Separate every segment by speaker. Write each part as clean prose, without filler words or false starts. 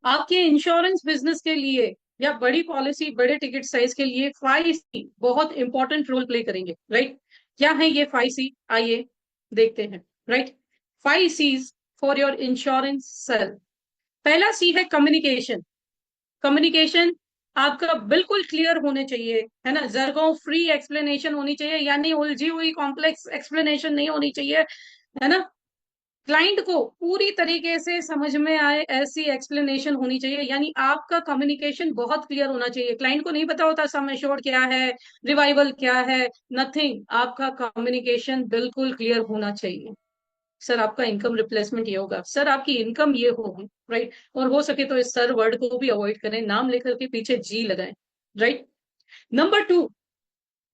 Speaker 1: आपके insurance business के लिए या बड़ी पॉलिसी बड़े टिकट साइज के लिए 5C बहुत इंपॉर्टेंट रोल प्ले करेंगे, राइट। क्या है ये 5C, आइए देखते हैं, right. 5Cs for your insurance sale. पहला सी है कम्युनिकेशन। कम्युनिकेशन आपका बिल्कुल क्लियर होने चाहिए, है ना। जरगों फ्री एक्सप्लेनेशन होनी चाहिए, यानी उलझी हुई कॉम्प्लेक्स एक्सप्लेनेशन नहीं होनी चाहिए, है ना। क्लाइंट को पूरी तरीके से समझ में आए ऐसी एक्सप्लेनेशन होनी चाहिए, यानी आपका कम्युनिकेशन बहुत क्लियर होना चाहिए। क्लाइंट को नहीं पता होता सम एश्योर्ड क्या है, रिवाइवल क्या है, नथिंग। आपका कम्युनिकेशन बिल्कुल क्लियर होना चाहिए। सर आपका इनकम रिप्लेसमेंट ये होगा, सर आपकी इनकम ये होगी, राइट। और हो सके तो इस सर वर्ड को भी अवॉइड करें, नाम लेकर के पीछे जी लगाएं, राइट। नंबर 2,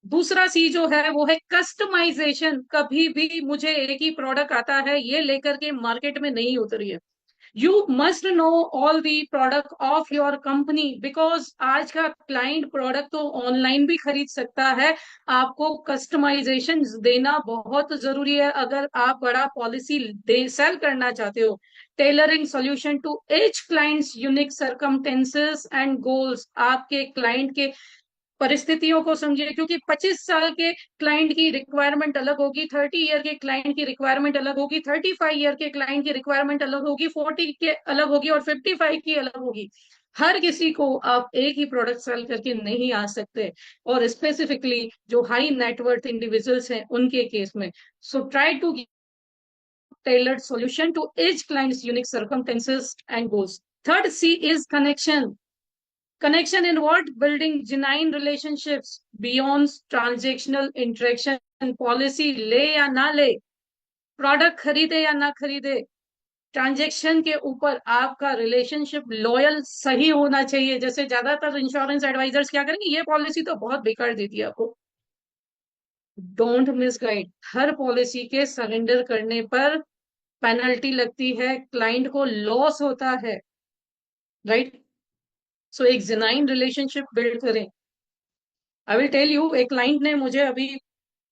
Speaker 1: दूसरा सी जो है वो है कस्टमाइजेशन। कभी भी मुझे एक ही प्रोडक्ट आता है ये लेकर के मार्केट में नहीं उतरिए। You must know all the product of your company, because आज का क्लाइंट प्रोडक्ट तो ऑनलाइन भी खरीद सकता है। आपको कस्टमाइजेशन देना बहुत जरूरी है अगर आप बड़ा पॉलिसी सेल करना चाहते हो। Tailoring solution to each clients unique circumstances and goals. आपके क्लाइंट के परिस्थितियों को समझिए, क्योंकि 25 साल के क्लाइंट की रिक्वायरमेंट अलग होगी, 30 ईयर के क्लाइंट की रिक्वायरमेंट अलग होगी, 35 ईयर के क्लाइंट की रिक्वायरमेंट अलग होगी, 40 के अलग होगी और 55 की अलग होगी। हर किसी को आप एक ही प्रोडक्ट सेल करके नहीं आ सकते, और स्पेसिफिकली जो हाई नेटवर्थ इंडिविजुअल्स हैं उनके केस में। So try to tailored solution to each client's unique circumstances and goals. Third C is connection. Connection in what? Building genuine relationships beyond transactional interaction. Policy ले या ना ले, product खरीदे या ना खरीदे, ट्रांजेक्शन के ऊपर आपका रिलेशनशिप लॉयल सही होना चाहिए। जैसे ज्यादातर इंश्योरेंस एडवाइजर्स क्या करेंगे, ये पॉलिसी तो बहुत बेकार देती है आपको। Don't miss guide. Her policy के सरेंडर करने पर पेनल्टी लगती है, क्लाइंट को लॉस होता है, राइट। सो एक जेन्युइन रिलेशनशिप बिल्ड करें। आई विल टेल यू, एक क्लाइंट ने मुझे अभी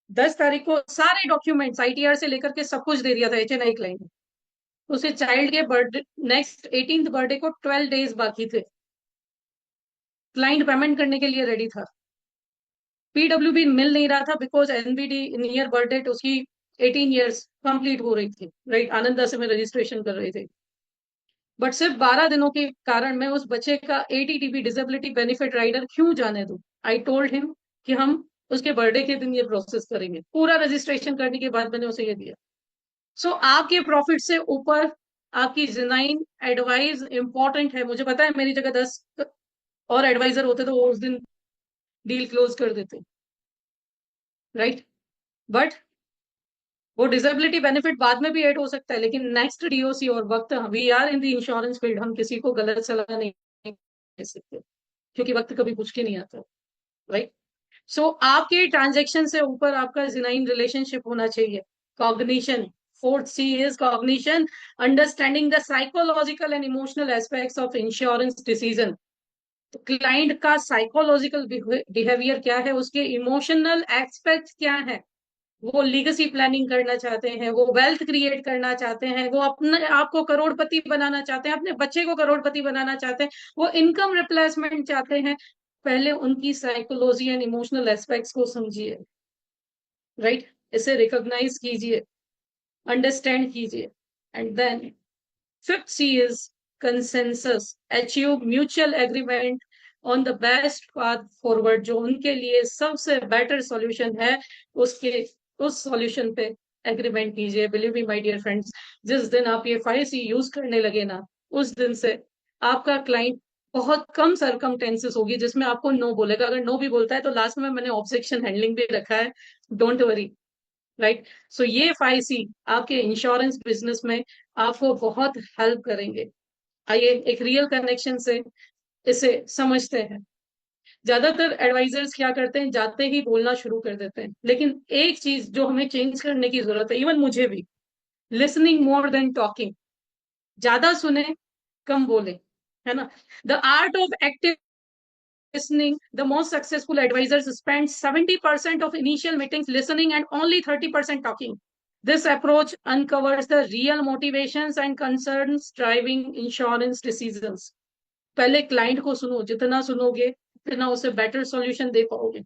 Speaker 1: 10 तारीख को सारे डॉक्यूमेंट्स आईटीआर से लेकर के सब कुछ दे दिया था, HNI क्लाइंट ने। उसे चाइल्ड के बर्थडे नेक्स्ट 18th बर्थडे को 12 डेज बाकी थे। क्लाइंट पेमेंट करने के लिए रेडी था, पीडब्ल्यूबी मिल नहीं रहा था बिकॉज एनबीडी नियर बर्थडे उसकी 18 ईयर्स कंप्लीट हो रही थी, राइट। आनंदा से मैं रजिस्ट्रेशन कर रहे थे, बट सिर्फ 12 दिनों के कारण मैं उस बच्चे का एटीटीबी डिसेबिलिटी बेनिफिट राइडर क्यों जाने दूं। आई टोल्ड हिम कि हम उसके बर्थडे के दिन ये प्रोसेस करेंगे। पूरा रजिस्ट्रेशन करने के बाद मैंने उसे ये दिया। सो आपके प्रॉफिट से ऊपर आपकी जेन्युइन एडवाइस इंपॉर्टेंट है। मुझे पता है मेरी जगह 10 और एडवाइजर होते तो वो उस दिन डील क्लोज कर देते, राइट। बट वो डिसेबिलिटी बेनिफिट बाद में भी ऐड हो सकता है, लेकिन नेक्स्ट डीओसी और वक्त, we are in the insurance field, हम किसी को गलत सलाह नहीं दे सकते, क्योंकि वक्त कभी पूछ के नहीं आता, राइट। सो आपके ट्रांजेक्शन से ऊपर आपका जेन्युइन रिलेशनशिप होना चाहिए। Cognition. Fourth C is cognition, understanding the psychological and emotional aspects of insurance decision. तो क्लाइंट का साइकोलॉजिकल बिहेवियर क्या है, उसके इमोशनल एस्पेक्ट क्या है। वो लीगेसी प्लानिंग करना चाहते हैं, वो वेल्थ क्रिएट करना चाहते हैं, वो अपने आप को करोड़पति बनाना चाहते हैं, अपने बच्चे को करोड़पति बनाना चाहते हैं, वो इनकम रिप्लेसमेंट चाहते हैं। पहले उनकी साइकोलॉजी एंड इमोशनल एस्पेक्ट्स को समझिए, राइट। इसे रिकॉग्नाइज कीजिए, अंडरस्टैंड कीजिए, and then fifth C is consensus. Achieve mutual agreement on the best path forward. जो उनके लिए सबसे बेटर सॉल्यूशन है उसके उस सॉल्यूशन पे एग्रीमेंट कीजिए। Believe me my dear friends, जिस दिन आप ये 5C यूज करने लगे ना, उस दिन से आपका क्लाइंट बहुत कम सरकमटेंसेस होगी जिसमें आपको नो बोलेगा। अगर नो भी बोलता है तो लास्ट में मैंने ऑब्जेक्शन हैंडलिंग भी रखा है, डोंट वरी, राइट। सो ये 5C आपके इंश्योरेंस बिजनेस में आपको बहुत हेल्प करेंगे। आइए एक रियल कनेक्शन से इसे समझते हैं। ज्यादातर एडवाइजर्स क्या करते हैं, जाते ही बोलना शुरू कर देते हैं, लेकिन एक चीज जो हमें चेंज करने की जरूरत है, इवन मुझे भी, लिसनिंग मोर देन टॉकिंग। ज्यादा सुने, कम बोले, है ना। The art of active listening. The most successful advisors spend 70% of initial meetings listening and only 30% talking. This approach uncovers the real motivations and concerns driving insurance decisions. पहले client को सुनो, जितना सुनोगे उतना उसे बेटर सॉल्यूशन दे पाओगे।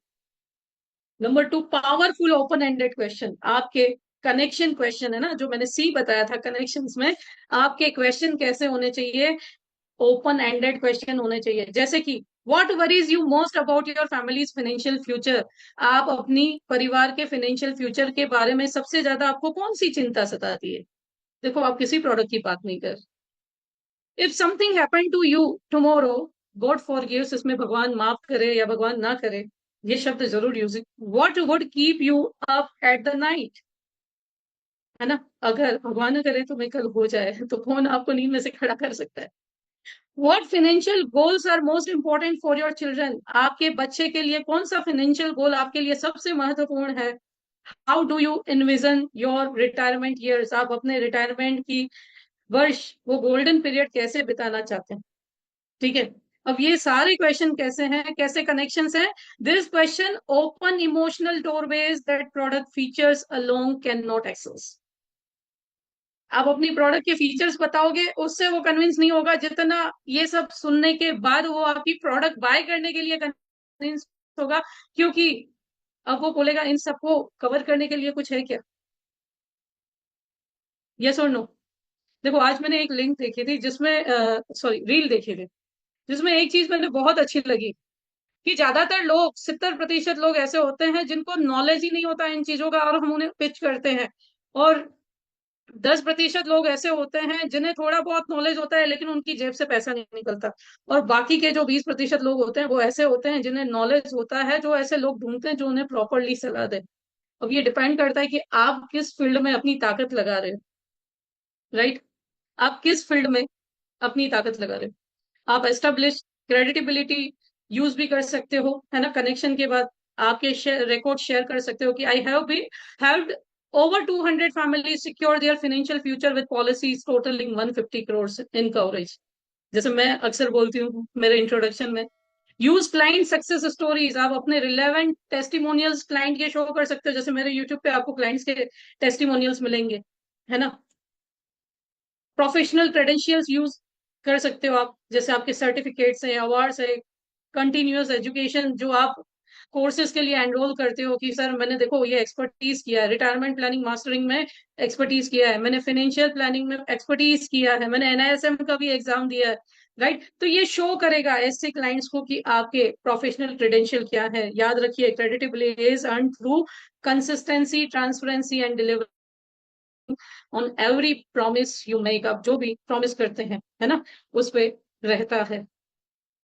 Speaker 1: Number 2, powerful open ended question. आपके connection question है ना, जो मैंने सी बताया था कनेक्शंस में, आपके क्वेश्चन कैसे होने चाहिए, ओपन एंडेड क्वेश्चन होने चाहिए। जैसे कि what worries you most about your families financial future. आप अपनी परिवार के फाइनेंशियल फ्यूचर के बारे में सबसे ज्यादा आपको कौन सी चिंता सताती है? देखो, आप किसी प्रोडक्ट की बात नहीं कर। If something happen to you tomorrow, God forgives, इसमें भगवान माफ करे या भगवान ना करे, ये शब्द जरूर use. What would keep you up at the night, है ना? अगर भगवान ना करे तुम्हें कल हो जाए तो कौन आपको नींद में से खड़ा कर सकता है? What financial goals are most important for your children. आपके बच्चे के लिए कौन सा फाइनेंशियल गोल आपके लिए सबसे महत्वपूर्ण है? How do you invasion your retirement years. आप अपने रिटायरमेंट की वर्ष, वो गोल्डन पीरियड कैसे बिताना चाहते हैं? ठीक है। अब ये सारे क्वेश्चन कैसे हैं, कैसे कनेक्शंस हैं? This question open emotional doorways that product features along can not access. आप अपनी प्रोडक्ट के फीचर्स बताओगे, उससे वो कन्विंस नहीं होगा जितना ये सब सुनने के बाद वो आपकी प्रोडक्ट बाय करने के लिए कन्विंस होगा। क्योंकि अब वो बोलेगा इन सबको कवर करने के लिए कुछ है क्या? यस और नो? देखो, आज मैंने एक लिंक देखी थी जिसमें, सॉरी, रील देखी थी जिसमें एक चीज मैंने बहुत अच्छी लगी, कि ज्यादातर लोग, 70% लोग ऐसे होते हैं जिनको नॉलेज ही नहीं होता इन चीजों का, और हम उन्हें पिच करते हैं। और 10% लोग ऐसे होते हैं जिन्हें थोड़ा बहुत नॉलेज होता है लेकिन उनकी जेब से पैसा नहीं निकलता। और बाकी के जो 20% लोग होते हैं वो ऐसे होते हैं जिन्हें नॉलेज होता है, जो ऐसे लोग ढूंढते हैं जो उन्हें प्रॉपरली सलाह दे। अब ये डिपेंड करता है कि आप किस फील्ड में अपनी ताकत लगा रहे हो, राइट? आप किस फील्ड में अपनी ताकत लगा रहे हो। आप एस्टेब्लिश क्रेडिटेबिलिटी यूज भी कर सकते हो, है ना? कनेक्शन के बाद आपके रिकॉर्ड शेयर कर सकते हो कि I have been helped over 200 families secure their financial future with policies totaling 150 crores in coverage। जैसे मैं अक्सर बोलती हूँ मेरे इंट्रोडक्शन में, यूज क्लाइंट सक्सेस स्टोरीज। आप अपने रिलेवेंट टेस्टिमोनियल्स क्लाइंट के शो कर सकते हो। जैसे मेरे यूट्यूब पे आपको क्लाइंट्स के टेस्टिमोनियल्स मिलेंगे, है ना? प्रोफेशनल क्रेडेंशियल्स यूज कर सकते हो आप, जैसे आपके सर्टिफिकेट्स हैं, अवार्ड्स है, कंटिन्यूअस एजुकेशन जो आप कोर्सेज के लिए एनरोल करते हो कि सर मैंने देखो ये एक्सपर्टीज किया है, रिटायरमेंट प्लानिंग मास्टरिंग में एक्सपर्टीज किया है, मैंने फाइनेंशियल प्लानिंग में एक्सपर्टीज किया है, मैंने एनआईएसएम का भी एग्जाम दिया है, राइट? तो ये शो करेगा ऐसे क्लाइंट्स को कि आपके प्रोफेशनल क्रेडेंशियल क्या है। याद रखिए, creditability is earn through consistency, transparency and delivery on every promise you make. आप जो भी प्रॉमिस करते हैं, है ना, उस पे रहता है।